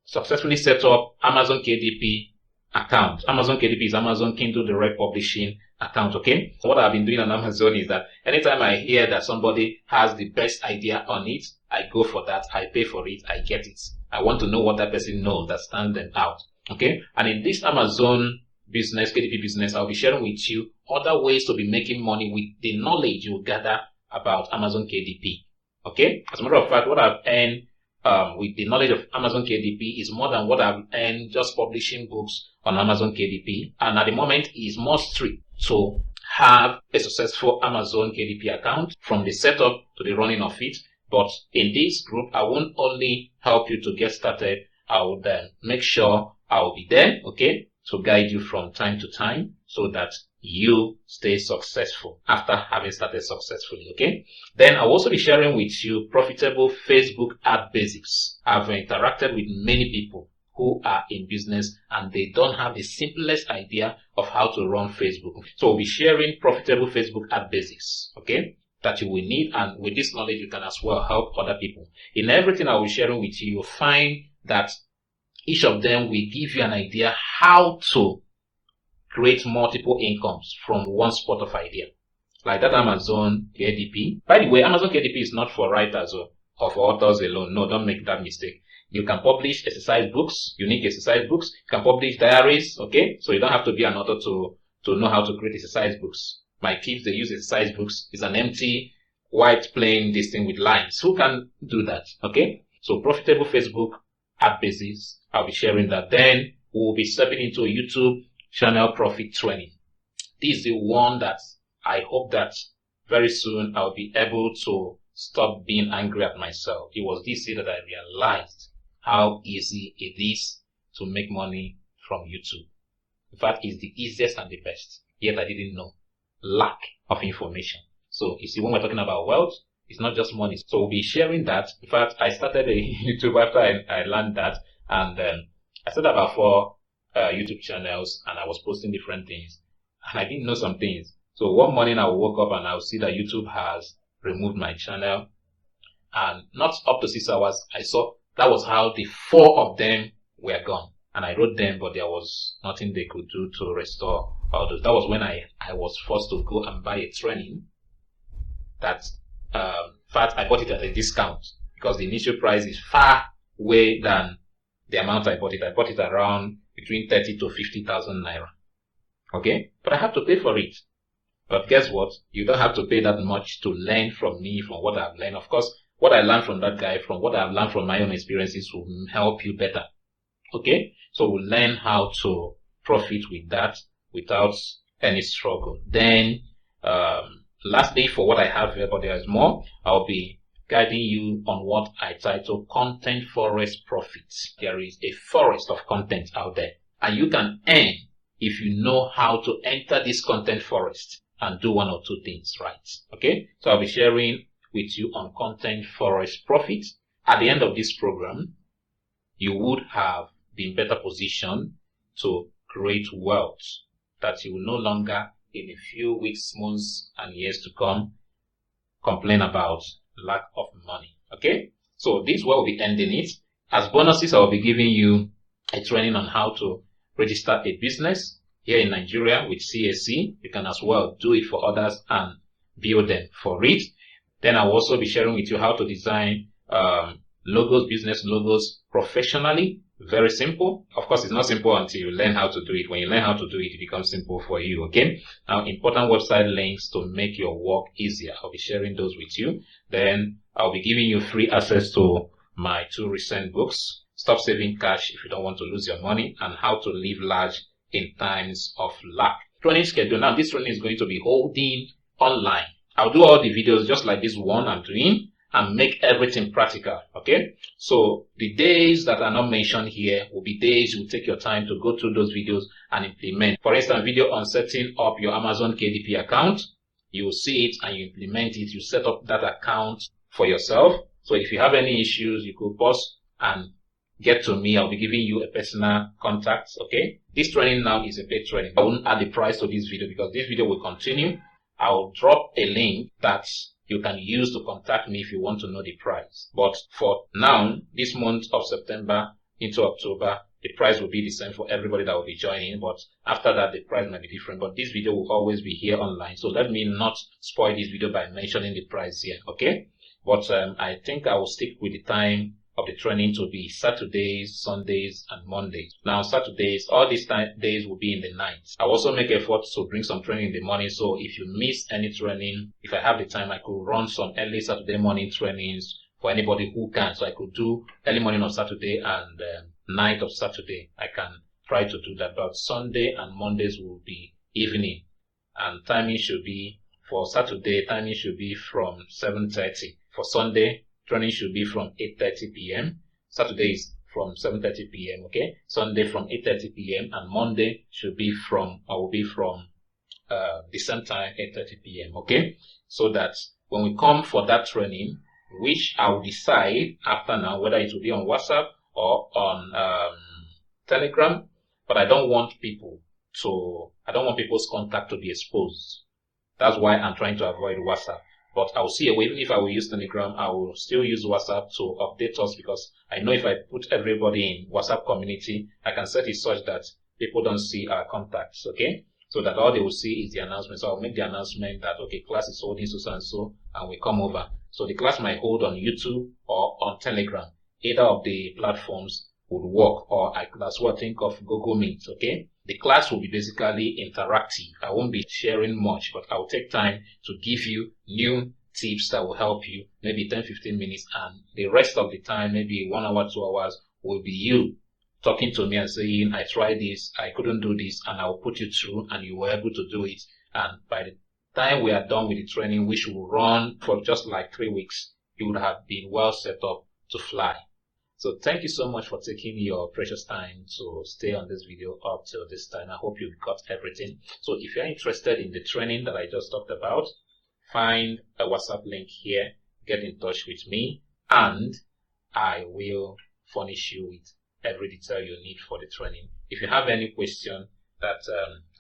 Speaker 1: successfully set up Amazon KDP account. Amazon KDP is Amazon Kindle Direct Publishing account, okay? So what I've been doing on Amazon is that anytime I hear that somebody has the best idea on it, I go for that, I pay for it, I get it. I want to know what that person knows that stands them out, okay? And in this Amazon business, KDP business, I'll be sharing with you other ways to be making money with the knowledge you gather about Amazon KDP, okay? As a matter of fact, what I've earned with the knowledge of Amazon KDP is more than what I've earned just publishing books on Amazon KDP. And at the moment, it's more strict to have a successful Amazon KDP account from the setup to the running of it. But in this group, I won't only help you to get started, I will then make sure I will be there, okay, to guide you from time to time so that you stay successful after having started successfully, okay? Then I'll also be sharing with you profitable Facebook ad basics. I've interacted with many people who are in business and they don't have the simplest idea of how to run Facebook. So we'll be sharing profitable Facebook ad basics, okay, that you will need, and with this knowledge you can as well help other people. In everything I will be sharing with you, you'll find that each of them will give you an idea how to create multiple incomes from one spot of idea. Like that Amazon KDP. By the way, Amazon KDP is not for writers or for authors alone. No, don't make that mistake. You can publish exercise books, unique exercise books. You can publish diaries, okay? So you don't have to be an author to know how to create exercise books. My kids, they use exercise books. It's an empty, white, plain, this thing with lines. Who can do that, okay? So profitable Facebook ad basics, I'll be sharing that. Then we'll be stepping into a YouTube channel profit training. This is the one that I hope that very soon I'll be able to stop being angry at myself. It was this year that I realized how easy it is to make money from YouTube. In fact, it's the easiest and the best. Yet I didn't know. Lack of information. So you see, when we're talking about wealth, it's not just money. So we'll be sharing that. In fact, I started a YouTube after I learned that, and I started about 4 YouTube channels, and I was posting different things, and I didn't know some things. So one morning I woke up and I'll see that YouTube has removed my channel, and not up to 6 hours, I saw that was how the 4 of them were gone. And I wrote them, but there was nothing they could do to restore all those. That was when I was forced to go and buy a training that, in fact, I bought it at a discount because the initial price is far way than the amount I bought it. I bought it around between 30 to 50,000 naira. Okay? But I have to pay for it. But guess what? You don't have to pay that much to learn from me, from what I've learned. Of course, what I learned from that guy, from what I've learned from my own experiences will help you better. Okay? So we'll learn how to profit with that without any struggle. Then, lastly, for what I have here, but there is more, I'll be guiding you on what I title Content Forest Profits. There is a forest of content out there, and you can earn if you know how to enter this content forest and do one or two things right. Okay, so I'll be sharing with you on content forest profit. At the end of this program, you would have been better positioned to create wealth that you will no longer in a few weeks, months, and years to come complain about lack of money. Okay, so this is where we'll be ending it. As bonuses, I will be giving you a training on how to register a business here in Nigeria with CAC. You can as well do it for others and bill them for it. Then I will also be sharing with you how to design logos, business logos professionally. Very simple. Of course, it's not simple until you learn how to do it. When you learn how to do it, it becomes simple for you. Okay. Now, important website links to make your work easier. I'll be sharing those with you. Then I'll be giving you free access to my 2 recent books, Stop Saving Cash If You Don't Want to Lose Your Money, and How to Live Large in Times of Lack. Training schedule. Now, this training is going to be holding online. I'll do all the videos just like this one I'm doing and make everything practical. Okay, so the days that are not mentioned here will be days you will take your time to go through those videos and implement. For instance, video on setting up your Amazon KDP account. You will see it and you implement it. You set up that account for yourself. So if you have any issues, you could pause and get to me. I'll be giving you a personal contact. Okay, this training now is a paid training. I won't add the price to this video because this video will continue. I'll drop a link that you can use to contact me if you want to know the price. But for now, this month of September into October, the price will be the same for everybody that will be joining. But after that, the price might be different. But this video will always be here online. So let me not spoil this video by mentioning the price here. Okay. But I think I will stick with the time of the training to be Saturdays, Sundays, and Mondays. Now, Saturdays, all these days will be in the night. I also make efforts to bring some training in the morning. So if you miss any training, if I have the time, I could run some early Saturday morning trainings for anybody who can. So I could do early morning of Saturday and night of Saturday. I can try to do that. But Sunday and Mondays will be evening. And timing should be, for Saturday, timing should be from 7:30. For Sunday, training should be from 8:30 p.m. Saturday is from 7:30 p.m. Okay, Sunday from 8:30 p.m. and Monday should be from, or will be from the same time, 8:30 p.m. Okay, so that when we come for that training, which I will decide after now whether it will be on WhatsApp or on Telegram, but I don't want people's contact to be exposed. That's why I'm trying to avoid WhatsApp. But I'll see a way. Even if I will use Telegram, I will still use WhatsApp to update us, because I know if I put everybody in WhatsApp community, I can set it such that people don't see our contacts, okay? So that all they will see is the announcement. So I'll make the announcement that, okay, class is holding so and so, and we come over. So the class might hold on YouTube or on Telegram. Either of the platforms would work, or I could as well think of Google Meet, okay? The class will be basically interactive. I won't be sharing much, but I'll take time to give you new tips that will help you, maybe 10-15 minutes, and the rest of the time, maybe 1 hour, 2 hours, will be you talking to me and saying, I tried this, I couldn't do this, and I'll put you through, and you were able to do it. And by the time we are done with the training, which will run for just like 3 weeks, you would have been well set up to fly. So thank you so much for taking your precious time to stay on this video up till this time. I hope you got everything. So if you're interested in the training that I just talked about, find a WhatsApp link here, get in touch with me, and I will furnish you with every detail you need for the training. If you have any question that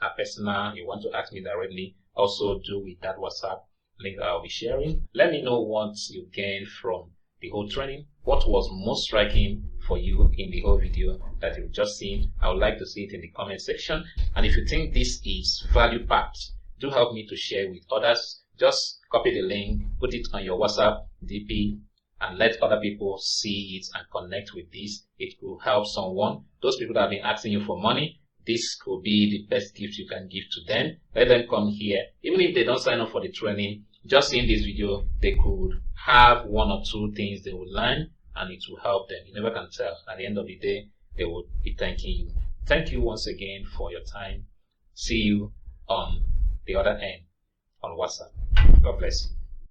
Speaker 1: are personal, you want to ask me directly, also do with that WhatsApp link that I'll be sharing. Let me know what you gained from the whole training. What was most striking for you in the whole video that you've just seen? I would like to see it in the comment section. And if you think this is value packed, do help me to share with others. Just copy the link, put it on your WhatsApp DP, and let other people see it and connect with this. It will help someone. Those people that have been asking you for money, this could be the best gift you can give to them. Let them come here. Even if they don't sign up for the training, just seeing this video, they could have 1 or 2 things they will learn, and it will help them. You never can tell. At the end of the day, they will be thanking you. Thank you once again for your time. See you on the other end on WhatsApp. God bless you.